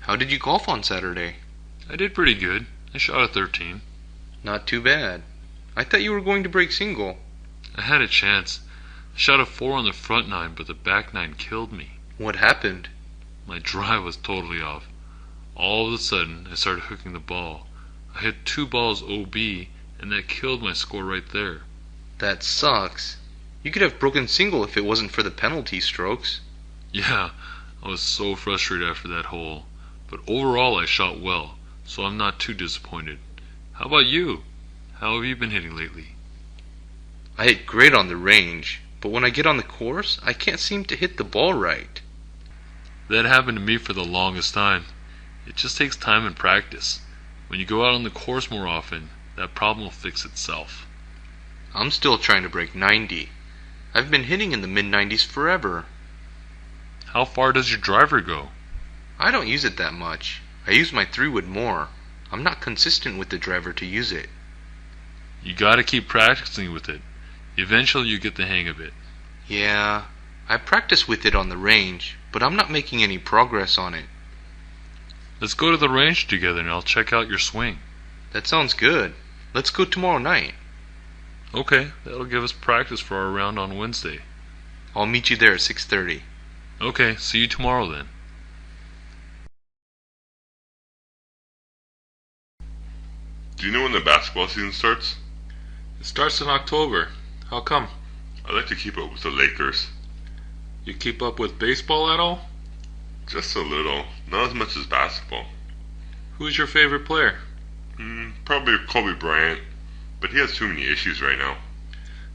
How did you golf on Saturday? I did pretty good. I shot a 13. Not too bad. I thought you were going to break single. I had a chance. I shot a 4 on the front 9, but the back 9 killed me. What happened? My drive was totally off. All of a sudden, I started hooking the ball. I hit 2 balls OB, and that killed my score right there. That sucks. You could have broken single if it wasn't for the penalty strokes. Yeah, I was so frustrated after that hole. But overall, I shot well, so I'm not too disappointed. How about you? How have you been hitting lately? I hit great on the range, but when I get on the course, I can't seem to hit the ball right. That happened to me for the longest time. It just takes time and practice. When you go out on the course more often, that problem will fix itself. I'm still trying to break 90. I've been hitting in the mid-90s forever. How far does your driver go? I don't use it that much. I use my 3-wood more. I'm not consistent with the driver to use it. You gotta keep practicing with it. Eventually you get the hang of it. Yeah, I practice with it on the range, but I'm not making any progress on it. Let's go to the range together and I'll check out your swing. That sounds good. Let's go tomorrow night. Okay, that'll give us practice for our round on Wednesday. I'll meet you there at 6:30. Okay, see you tomorrow then. Do you know when the basketball season starts? It starts in October. How come? I like to keep up with the Lakers. You keep up with baseball at all? Just a little. Not as much as basketball. Who's your favorite player? Probably Kobe Bryant. But he has too many issues right now.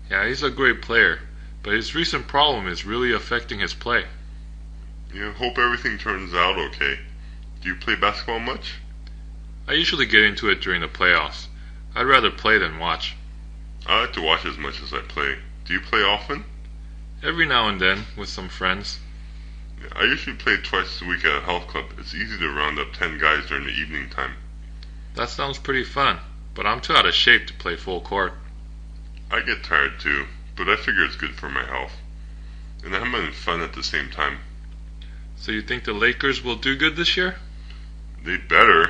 Yeah, he's a great player, but his recent problem is really affecting his play. Yeah, hope everything turns out okay. Do you play basketball much? I usually get into it during the playoffs. I'd rather play than watch. I like to watch as much as I play. Do you play often? Every now and then, with some friends. Yeah, I usually play twice a week at a health club. It's easy to round up 10 guys during the evening time. That sounds pretty fun, but I'm too out of shape to play full court. I get tired too, but I figure it's good for my health. And I'm having fun at the same time. So you think the Lakers will do good this year? They better.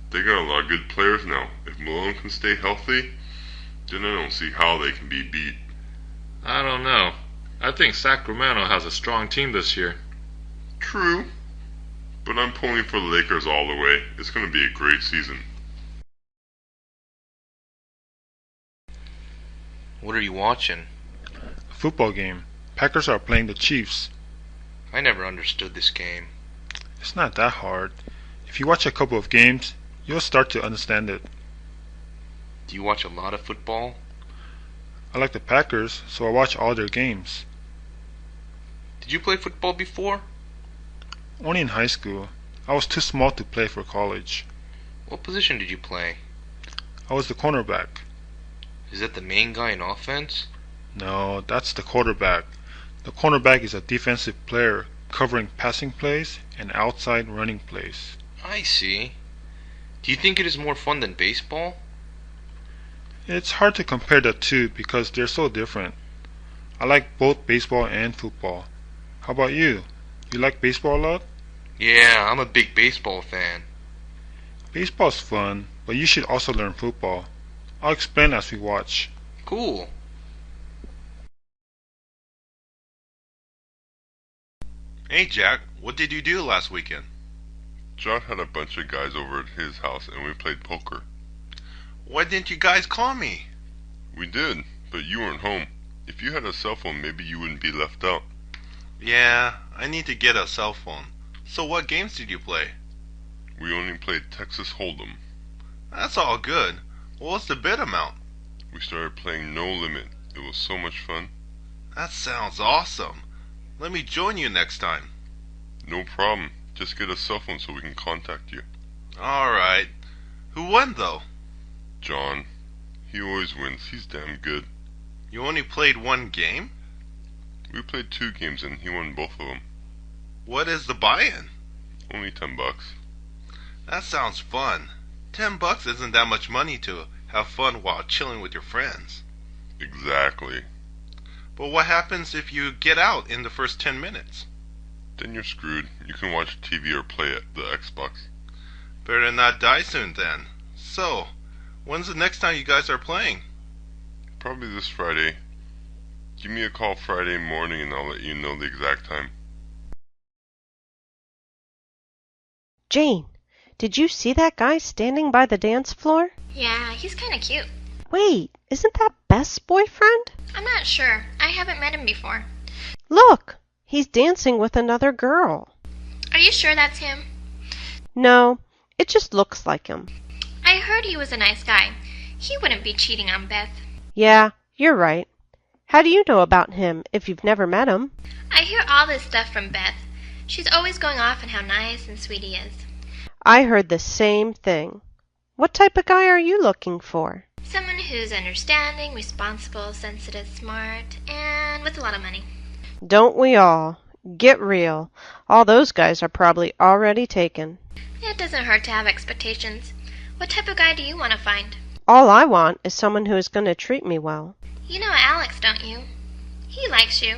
They got a lot of good players now. If Malone can stay healthy, then I don't see how they can be beat. I don't know. I think Sacramento has a strong team this year. True, but I'm pulling for the Lakers all the way. It's going to be a great season. What are you watching? A football game. Packers are playing the Chiefs. I never understood this game. It's not that hard. If you watch a couple of games, you'll start to understand it. Do you watch a lot of football? I like the Packers, so I watch all their games. Did you play football before? Only in high school. I was too small to play for college. What position did you play? I was the cornerback. Is that the main guy in offense? No, that's the quarterback. The cornerback is a defensive player covering passing plays and outside running plays. I see. Do you think it is more fun than baseball? It's hard to compare the two because they're so different. I like both baseball and football. How about you? You like baseball a lot? Yeah, I'm a big baseball fan. Baseball's fun, but you should also learn football. I'll explain as we watch. Cool. Hey Jack, what did you do last weekend? John had a bunch of guys over at his house and we played poker. Why didn't you guys call me? We did, but you weren't home. If you had a cell phone, maybe you wouldn't be left out. Yeah, I need to get a cell phone. So what games did you play? We only played Texas Hold'em. That's all good. What was the bid amount? We started playing No Limit. It was so much fun. That sounds awesome. Let me join you next time. No problem. Just get a cell phone so we can contact you. Alright. Who won though? John. He always wins. He's damn good. You only played one game? We played 2 games and he won both of them. What is the buy-in? Only $10. That sounds fun. $10 isn't that much money to have fun while chilling with your friends. Exactly. But what happens if you get out in the first 10 minutes? Then you're screwed. You can watch TV or play at the Xbox. Better not die soon then. So, when's the next time you guys are playing? Probably this Friday. Give me a call Friday morning and I'll let you know the exact time. Jane, did you see that guy standing by the dance floor? Yeah, he's kind of cute. Wait, isn't that Beth's boyfriend? I'm not sure. I haven't met him before. Look, he's dancing with another girl. Are you sure that's him? No, it just looks like him. I heard he was a nice guy. He wouldn't be cheating on Beth. Yeah, you're right. How do you know about him if you've never met him? I hear all this stuff from Beth. She's always going off on how nice and sweet he is. I heard the same thing. What type of guy are you looking for? Someone who's understanding, responsible, sensitive, smart, and with a lot of money. Don't we all? Get real. All those guys are probably already taken. It doesn't hurt to have expectations. What type of guy do you want to find? All I want is someone who is going to treat me well. You know Alex, don't you? He likes you.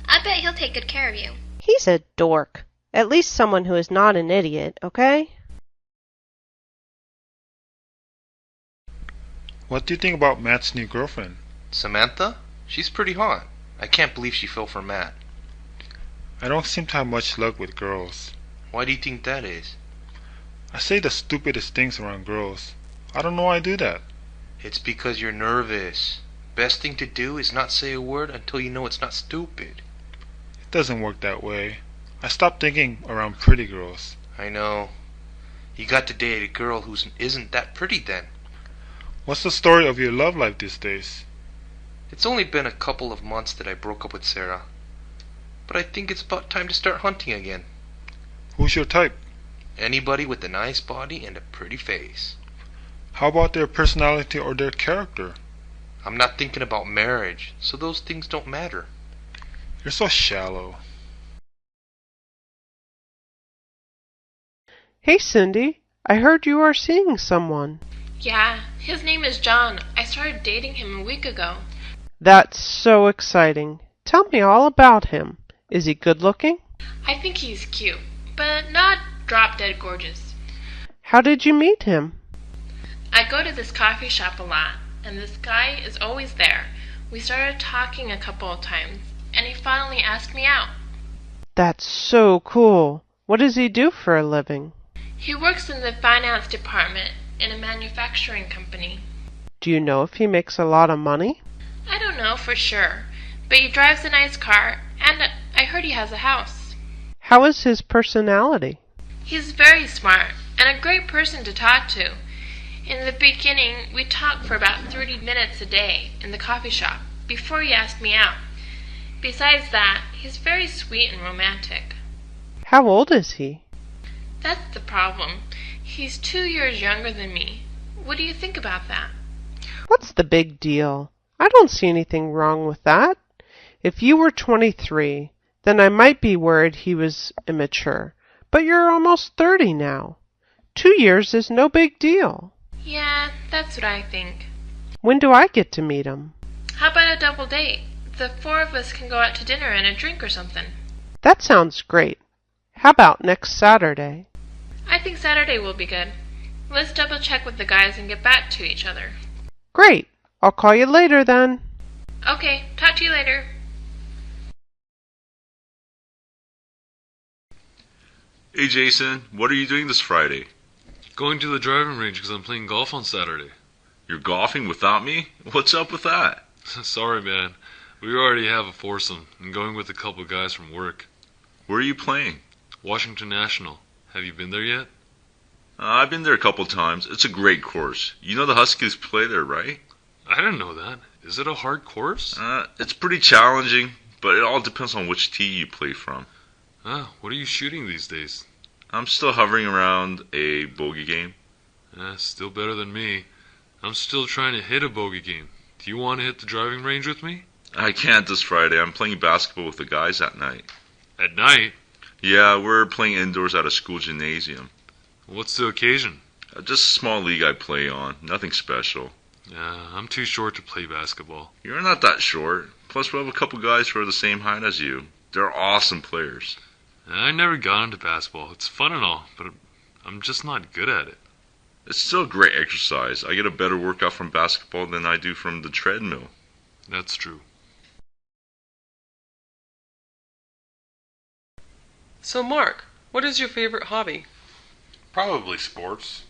I bet he'll take good care of you. He's a dork. At least someone who is not an idiot, okay? What do you think about Matt's new girlfriend? Samantha? She's pretty hot. I can't believe she fell for Matt. I don't seem to have much luck with girls. Why do you think that is? I say the stupidest things around girls. I don't know why I do that. It's because you're nervous. Best thing to do is not say a word until you know it's not stupid. It doesn't work that way. I stopped thinking around pretty girls. I know. You got to date a girl who isn't that pretty then. What's the story of your love life these days? It's only been a couple of months that I broke up with Sarah. But I think it's about time to start hunting again. Who's your type? Anybody with a nice body and a pretty face. How about their personality or their character? I'm not thinking about marriage, so those things don't matter. You're so shallow. Hey, Cindy, I heard you are seeing someone. Yeah, his name is John. I started dating him a week ago. That's so exciting. Tell me all about him. Is he good looking? I think he's cute, but not drop-dead gorgeous. How did you meet him? I go to this coffee shop a lot, and this guy is always there. We started talking a couple of times, and he finally asked me out. That's so cool. What does he do for a living? He works in the finance department in a manufacturing company. Do you know if he makes a lot of money? I don't know for sure, but he drives a nice car, and I heard he has a house. How is his personality? He's very smart and a great person to talk to. In the beginning, we talked for about 30 minutes a day in the coffee shop before he asked me out. Besides that, he's very sweet and romantic. How old is he? That's the problem. He's 2 years younger than me. What do you think about that? What's the big deal? I don't see anything wrong with that. If you were 23, then I might be worried he was immature. But you're almost 30 now. 2 years is no big deal. Yeah, that's what I think. When do I get to meet him? How about a double date? The four of us can go out to dinner and a drink or something. That sounds great. How about next Saturday? I think Saturday will be good. Let's double check with the guys and get back to each other. Great. I'll call you later then. Okay, talk to you later. Hey Jason, what are you doing this Friday? Going to the driving range because I'm playing golf on Saturday. You're golfing without me? What's up with that? Sorry, man. We already have a foursome. I'm going with a couple guys from work. Where are you playing? Washington National. Have you been there yet? I've been there a couple times. It's a great course. You know the Huskies play there, right? I didn't know that. Is it a hard course? It's pretty challenging, but it all depends on which tee you play from. What are you shooting these days? I'm still hovering around a bogey game. Still better than me. I'm still trying to hit a bogey game. Do you want to hit the driving range with me? I can't this Friday. I'm playing basketball with the guys at night. At night? Yeah, we're playing indoors at a school gymnasium. What's the occasion? Just a small league I play on. Nothing special. I'm too short to play basketball. You're not that short. Plus, we have a couple guys who are the same height as you. They're awesome players. I never got into basketball. It's fun and all, but I'm just not good at it. It's still great exercise. I get a better workout from basketball than I do from the treadmill. That's true. So, Mark, what is your favorite hobby? Probably sports.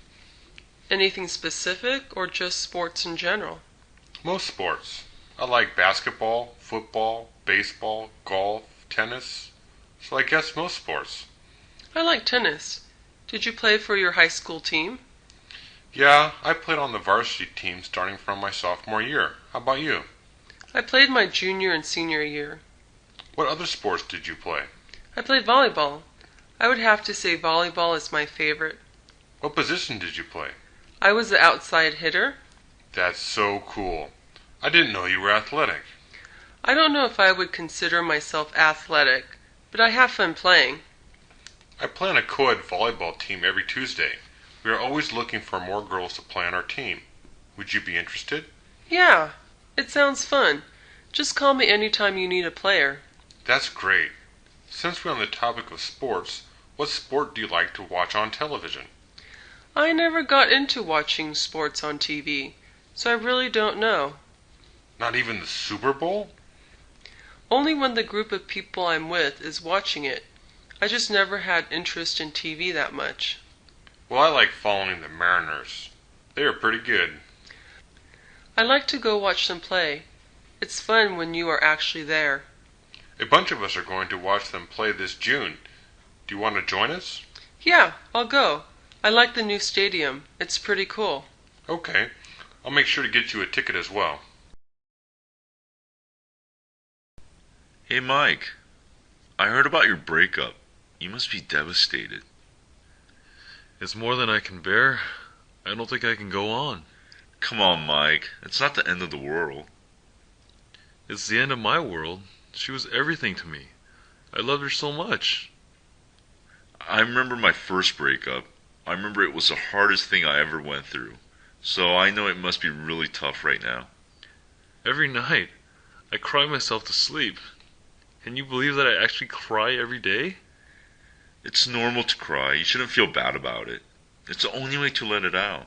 Anything specific or just sports in general? Most sports. I like basketball, football, baseball, golf, tennis. So I guess most sports. I like tennis. Did you play for your high school team? Yeah, I played on the varsity team starting from my sophomore year. How about you? I played my junior and senior year. What other sports did you play? I played volleyball. I would have to say volleyball is my favorite. What position did you play? I was the outside hitter. That's so cool. I didn't know you were athletic. I don't know if I would consider myself athletic, but I have fun playing. I play on a co-ed volleyball team every Tuesday. We are always looking for more girls to play on our team. Would you be interested? Yeah, it sounds fun. Just call me anytime you need a player. That's great. Since we're on the topic of sports, what sport do you like to watch on television? I never got into watching sports on TV, so I really don't know. Not even the Super Bowl? Only when the group of people I'm with is watching it. I just never had interest in TV that much. Well, I like following the Mariners. They are pretty good. I like to go watch them play. It's fun when you are actually there. A bunch of us are going to watch them play this June. Do you want to join us? Yeah, I'll go. I like the new stadium. It's pretty cool. Okay. I'll make sure to get you a ticket as well. Hey Mike, I heard about your breakup. You must be devastated. It's more than I can bear. I don't think I can go on. Come on, Mike. It's not the end of the world. It's the end of my world. She was everything to me. I loved her so much. I remember my first breakup. I remember it was the hardest thing I ever went through. So I know it must be really tough right now. Every night, I cry myself to sleep. Can you believe that I actually cry every day? It's normal to cry. You shouldn't feel bad about it. It's the only way to let it out.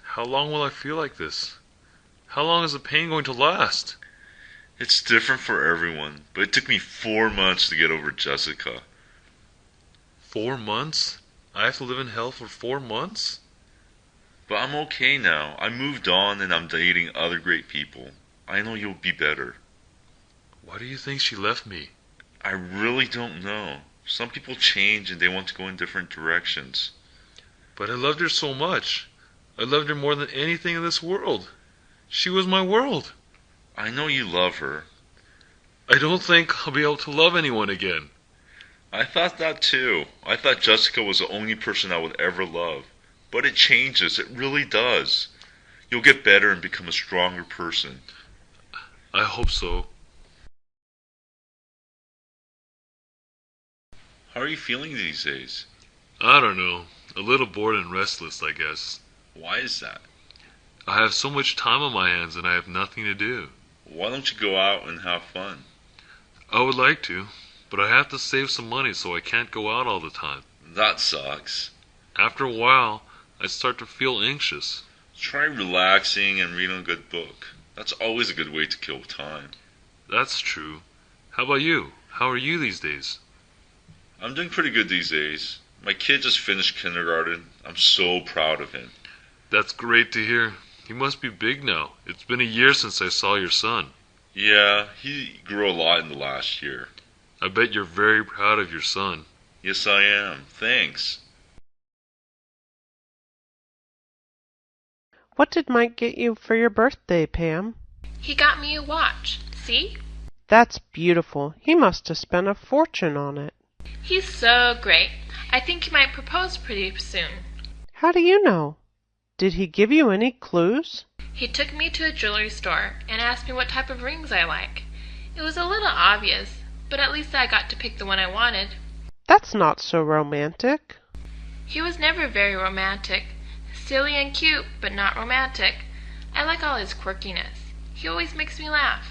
How long will I feel like this? How long is the pain going to last? It's different for everyone, but it took me 4 months to get over Jessica. 4 months? I have to live in hell for 4 months? But I'm okay now. I moved on and I'm dating other great people. I know you'll be better. Why do you think she left me? I really don't know. Some people change and they want to go in different directions. But I loved her so much. I loved her more than anything in this world. She was my world. I know you love her. I don't think I'll be able to love anyone again. I thought that too. I thought Jessica was the only person I would ever love. But it changes. It really does. You'll get better and become a stronger person. I hope so. How are you feeling these days? I don't know. A little bored and restless, I guess. Why is that? I have so much time on my hands and I have nothing to do. Why don't you go out and have fun? I would like to, but I have to save some money so I can't go out all the time. That sucks. After a while, I start to feel anxious. Try relaxing and reading a good book. That's always a good way to kill time. That's true. How about you? How are you these days? I'm doing pretty good these days. My kid just finished kindergarten. I'm so proud of him. That's great to hear. He must be big now. It's been a year since I saw your son. Yeah, he grew a lot in the last year. I bet you're very proud of your son. Yes, I am. Thanks. What did Mike get you for your birthday, Pam? He got me a watch. See? That's beautiful. He must have spent a fortune on it. He's so great. I think he might propose pretty soon. How do you know? Did he give you any clues? He took me to a jewelry store and asked me what type of rings I like. It was a little obvious, but at least I got to pick the one I wanted. That's not so romantic. He was never very romantic. Silly and cute, but not romantic. I like all his quirkiness. He always makes me laugh.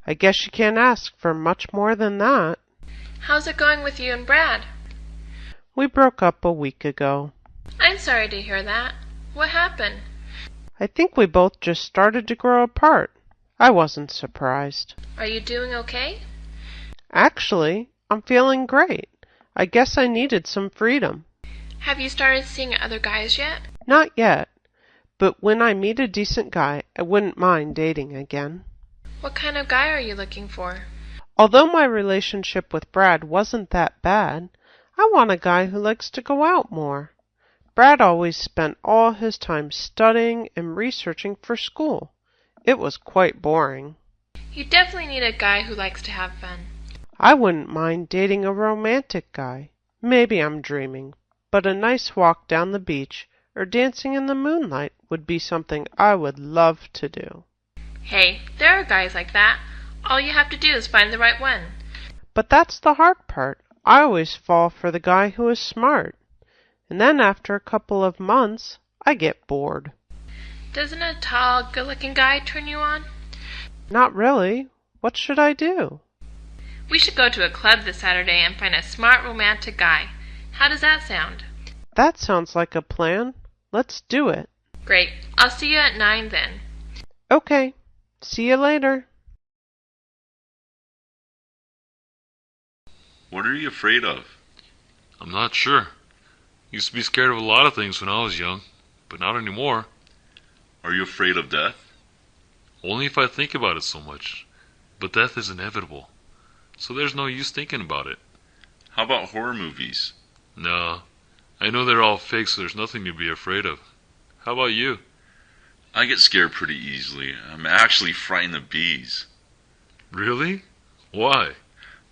I guess you can't ask for much more than that. How's it going with you and Brad? We broke up a week ago. I'm sorry to hear that. What happened? I think we both just started to grow apart. I wasn't surprised. Are you doing okay? Actually, I'm feeling great. I guess I needed some freedom. Have you started seeing other guys yet? Not yet, but when I meet a decent guy, I wouldn't mind dating again. What kind of guy are you looking for? Although my relationship with Brad wasn't that bad, I want a guy who likes to go out more. Brad always spent all his time studying and researching for school. It was quite boring. You definitely need a guy who likes to have fun. I wouldn't mind dating a romantic guy. Maybe I'm dreaming, but a nice walk down the beach or dancing in the moonlight would be something I would love to do. Hey, there are guys like that. All you have to do is find the right one. But that's the hard part. I always fall for the guy who is smart. And then after a couple of months, I get bored. Doesn't a tall, good-looking guy turn you on? Not really. What should I do? We should go to a club this Saturday and find a smart, romantic guy. How does that sound? That sounds like a plan. Let's do it. Great. I'll see you at 9 then. Okay. See you later. What are you afraid of? I'm not sure. Used to be scared of a lot of things when I was young, but not anymore. Are you afraid of death? Only if I think about it so much. But death is inevitable, so there's no use thinking about it. How about horror movies? No, I know they're all fake, so there's nothing to be afraid of. How about you? I get scared pretty easily. I'm actually frightened of bees. Really? Why?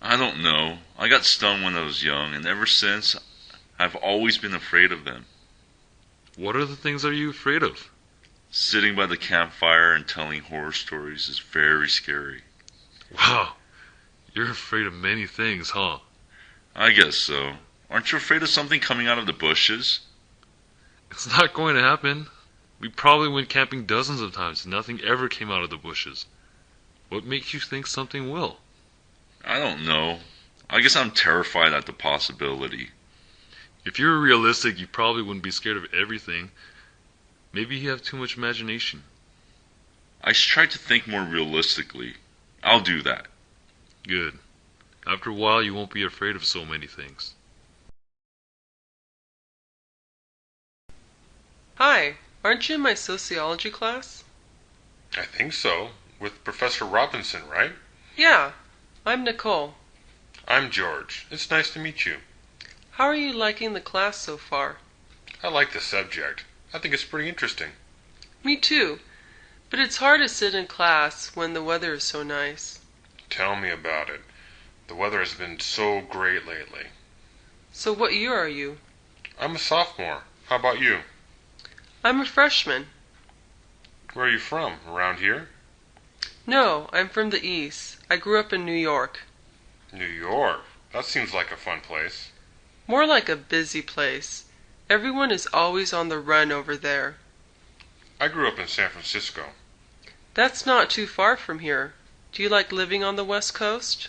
I don't know. I got stung when I was young, and ever since, I've always been afraid of them. What are the things are you afraid of? Sitting by the campfire and telling horror stories is very scary. Wow, you're afraid of many things, huh? I guess so. Aren't you afraid of something coming out of the bushes? It's not going to happen. We probably went camping dozens of times and nothing ever came out of the bushes. What makes you think something will? I don't know. I guess I'm terrified at the possibility. If you were realistic, you probably wouldn't be scared of everything. Maybe you have too much imagination. I should try to think more realistically. I'll do that. Good. After a while, you won't be afraid of so many things. Hi, aren't you in my sociology class? I think so. With Professor Robinson, right? Yeah, I'm Nicole. I'm George. It's nice to meet you. How are you liking the class so far? I like the subject. I think it's pretty interesting. Me too, but it's hard to sit in class when the weather is so nice. Tell me about it. The weather has been so great lately. So what year are you? I'm a sophomore. How about you? I'm a freshman. Where are you from? Around here? No, I'm from the East. I grew up in New York. New York? That seems like a fun place. More like a busy place. Everyone is always on the run over there. I grew up in San Francisco. That's not too far from here. Do you like living on the West Coast?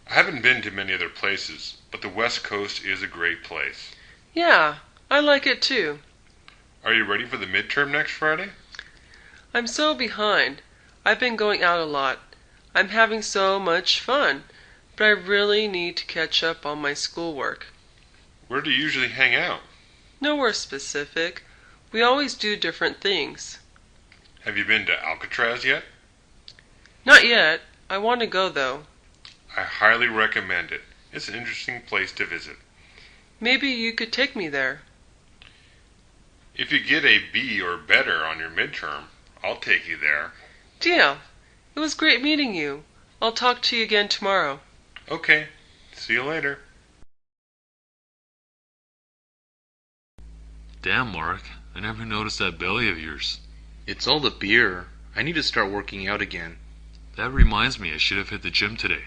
I haven't been to many other places, but the West Coast is a great place. Yeah, I like it too. Are you ready for the midterm next Friday? I'm so behind. I've been going out a lot. I'm having so much fun, but I really need to catch up on my schoolwork. Where do you usually hang out? Nowhere specific. We always do different things. Have you been to Alcatraz yet? Not yet. I want to go though. I highly recommend it. It's an interesting place to visit. Maybe you could take me there. If you get a B or better on your midterm, I'll take you there. Deal. It was great meeting you. I'll talk to you again tomorrow. Okay. See you later. Damn, Mark. I never noticed that belly of yours. It's all the beer. I need to start working out again. That reminds me, I should have hit the gym today.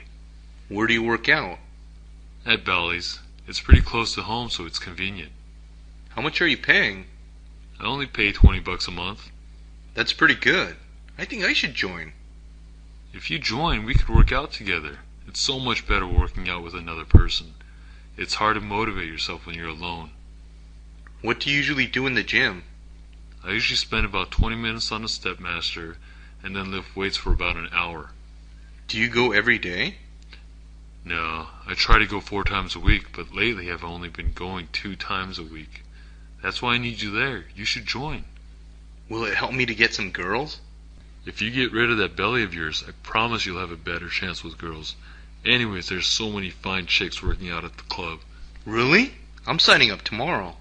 Where do you work out? At Bally's. It's pretty close to home, so it's convenient. How much are you paying? I only pay $20 a month. That's pretty good. I think I should join. If you join, we could work out together. It's so much better working out with another person. It's hard to motivate yourself when you're alone. What do you usually do in the gym? I usually spend about 20 minutes on the Stepmaster and then lift weights for about an hour. Do you go every day? No, I try to go 4 times a week, but lately I've only been going 2 times a week. That's why I need you there. You should join. Will it help me to get some girls? If you get rid of that belly of yours, I promise you'll have a better chance with girls. Anyways, there's so many fine chicks working out at the club. Really? I'm signing up tomorrow.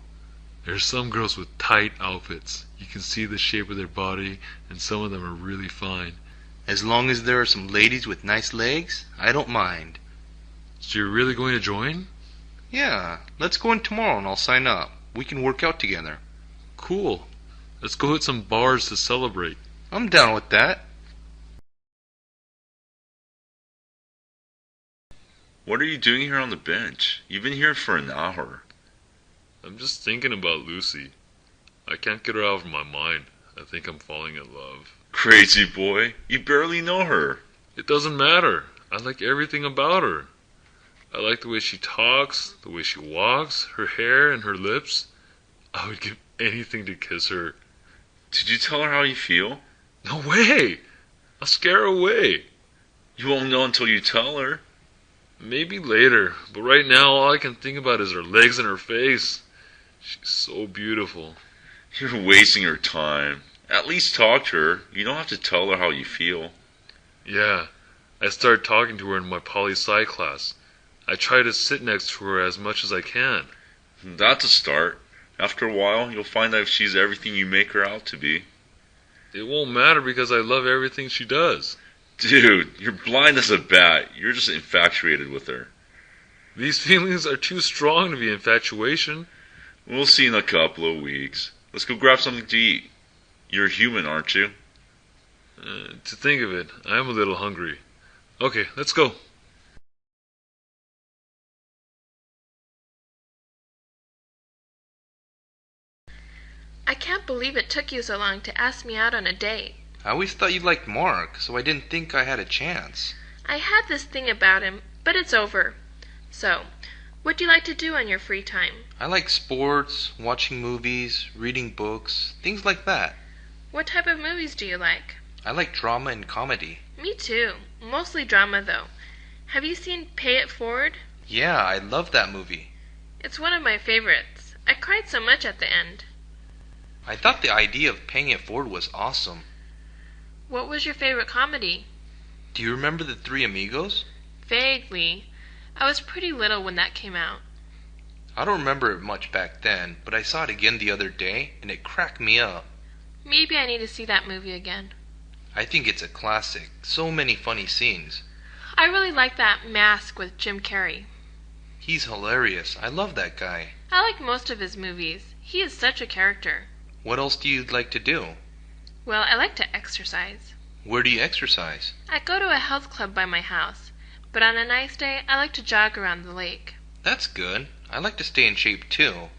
There's some girls with tight outfits. You can see the shape of their body, and some of them are really fine. As long as there are some ladies with nice legs, I don't mind. So you're really going to join? Yeah, let's go in tomorrow and I'll sign up. We can work out together. Cool. Let's go hit some bars to celebrate. I'm down with that. What are you doing here on the bench? You've been here for an hour. I'm just thinking about Lucy. I can't get her out of my mind. I think I'm falling in love. Crazy boy, you barely know her. It doesn't matter. I like everything about her. I like the way she talks, the way she walks, her hair and her lips. I would give anything to kiss her. Did you tell her how you feel? No way! I'll scare her away. You won't know until you tell her. Maybe later, but right now all I can think about is her legs and her face. She's so beautiful. You're wasting her time. At least talk to her. You don't have to tell her how you feel. Yeah, I started talking to her in my poli-sci class. I try to sit next to her as much as I can. That's a start. After a while, you'll find out if she's everything you make her out to be. It won't matter because I love everything she does. Dude, you're blind as a bat. You're just infatuated with her. These feelings are too strong to be infatuation. We'll see in a couple of weeks. Let's go grab something to eat. You're human, aren't you? To think of it, I am a little hungry. Okay, let's go. I can't believe it took you so long to ask me out on a date. I always thought you liked Mark, so I didn't think I had a chance. I had this thing about him, but it's over. So, what do you like to do on your free time? I like sports, watching movies, reading books, things like that. What type of movies do you like? I like drama and comedy. Me too. Mostly drama, though. Have you seen Pay It Forward? Yeah, I love that movie. It's one of my favorites. I cried so much at the end. I thought the idea of paying it forward was awesome. What was your favorite comedy? Do you remember The Three Amigos? Vaguely. I was pretty little when that came out. I don't remember it much back then, but I saw it again the other day, and it cracked me up. Maybe I need to see that movie again. I think it's a classic. So many funny scenes. I really like that Mask with Jim Carrey. He's hilarious. I love that guy. I like most of his movies. He is such a character. What else do you like to do? Well, I like to exercise. Where do you exercise? I go to a health club by my house, but on a nice day, I like to jog around the lake. That's good. I like to stay in shape too,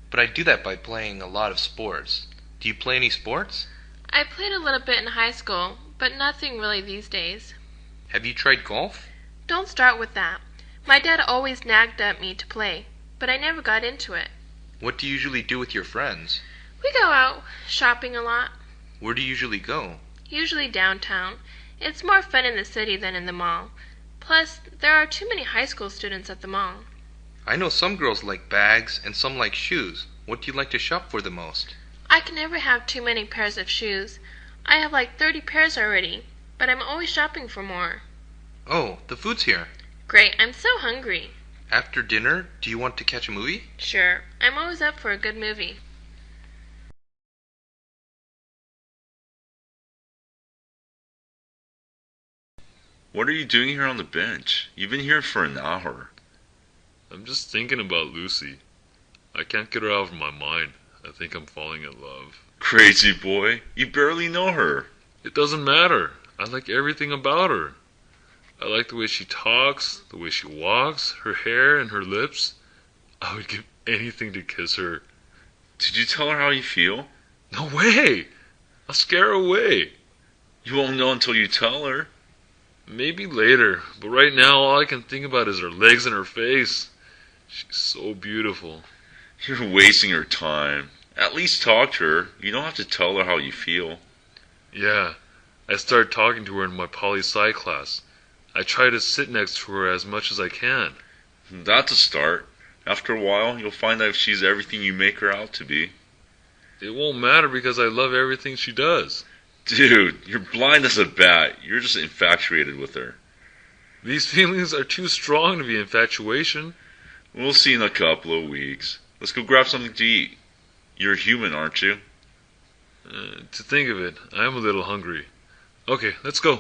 but I do that by playing a lot of sports. Do you play any sports? I played a little bit in high school, but nothing really these days. Have you tried golf? Don't start with that. My dad always nagged at me to play, but I never got into it. What do you usually do with your friends? We go out shopping a lot. Where do you usually go? Usually downtown. It's more fun in the city than in the mall. Plus, there are too many high school students at the mall. I know some girls like bags and some like shoes. What do you like to shop for the most? I can never have too many pairs of shoes. I have like 30 pairs already, but I'm always shopping for more. Oh, the food's here. Great, I'm so hungry. After dinner, do you want to catch a movie? Sure, I'm always up for a good movie. What are you doing here on the bench? You've been here for an hour. I'm just thinking about Lucy. I can't get her out of my mind. I think I'm falling in love. Crazy boy, you barely know her. It doesn't matter. I like everything about her. I like the way she talks, the way she walks, her hair and her lips. I would give anything to kiss her. Did you tell her how you feel? No way! I'll scare her away. You won't know until you tell her. Maybe later, but right now all I can think about is her legs and her face. She's so beautiful. You're wasting her time. At least talk to her. You don't have to tell her how you feel. Yeah, I started talking to her in my poli-sci class. I try to sit next to her as much as I can. That's a start. After a while, you'll find out if she's everything you make her out to be. It won't matter because I love everything she does. Dude, you're blind as a bat. You're just infatuated with her. These feelings are too strong to be infatuation. We'll see in a couple of weeks. Let's go grab something to eat. You're human, aren't you? To think of it, I am a little hungry. Okay, let's go.